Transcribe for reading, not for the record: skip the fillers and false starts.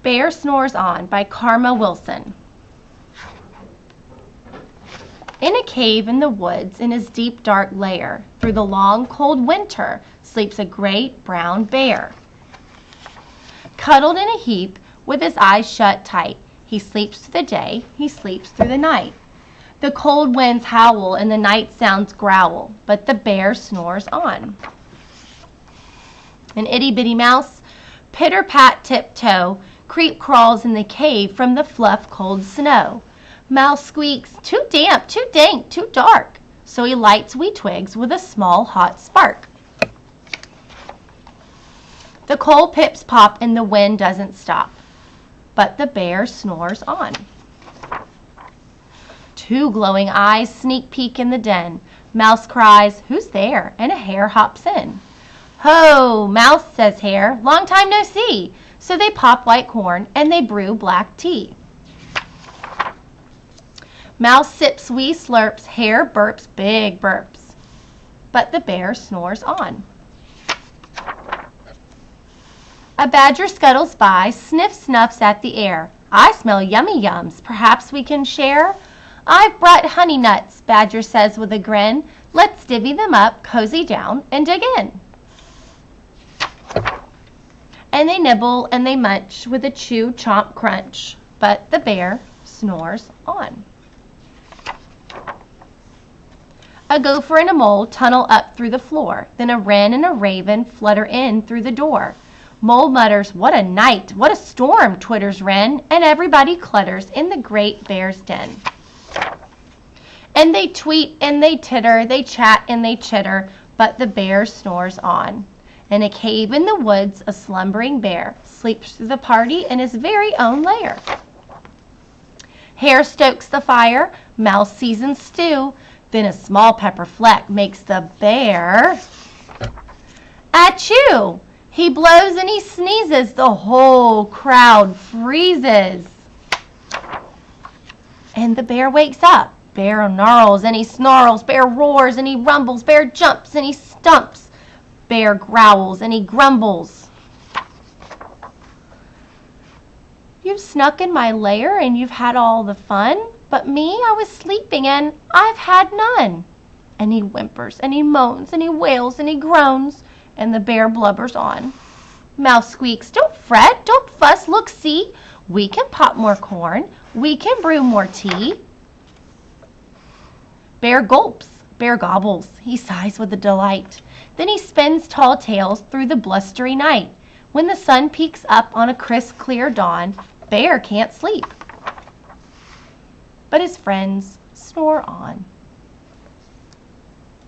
Bear Snores On by Karma Wilson. In a cave in the woods, in his deep dark lair, through the long cold winter, sleeps a great brown bear. Cuddled in a heap, with his eyes shut tight, he sleeps through the day, he sleeps through the night. The cold winds howl and the night sounds growl, but the bear snores on. An itty-bitty mouse, pitter-pat tiptoe, creep crawls in the cave from the fluff cold snow. Mouse squeaks, too damp, too dank, too dark, so he lights wee twigs with a small hot spark. The coal pips pop and the wind doesn't stop, but the bear snores on. Two glowing eyes sneak peek in the den. Mouse cries, "Who's there?" and a hare hops in. "Ho, Mouse," says Hare, "long time no see." So they pop white corn and they brew black tea. Mouse sips wee slurps, Hare burps big burps, but the bear snores on. A badger scuttles by, snuffs at the air. "I smell yummy yums, perhaps we can share?" "I've brought honey nuts," Badger says with a grin. "Let's divvy them up, cozy down, and dig in." And they nibble and they munch with a chew, chomp, crunch, but the bear snores on. A gopher and a mole tunnel up through the floor, then a wren and a raven flutter in through the door. Mole mutters, "What a night, what a storm," twitters wren, and everybody clutters in the great bear's den. And they tweet and they titter, they chat and they chitter, but the bear snores on. In a cave in the woods, a slumbering bear sleeps through the party in his very own lair. Hare stokes the fire, Mouse seasons stew, then a small pepper fleck makes the bear achoo! He blows and he sneezes, the whole crowd freezes. And the bear wakes up. Bear gnarls and he snarls, bear roars and he rumbles, bear jumps and he stumps, bear growls and he grumbles. "You've snuck in my lair and you've had all the fun, but me, I was sleeping and I've had none." And he whimpers and he moans and he wails and he groans, and the bear blubbers on. Mouse squeaks, "Don't fret, don't fuss, look, see, we can pop more corn, we can brew more tea." Bear gulps, bear gobbles, he sighs with delight. Then he spins tall tales through the blustery night. When the sun peeks up on a crisp, clear dawn, Bear can't sleep, but his friends snore on.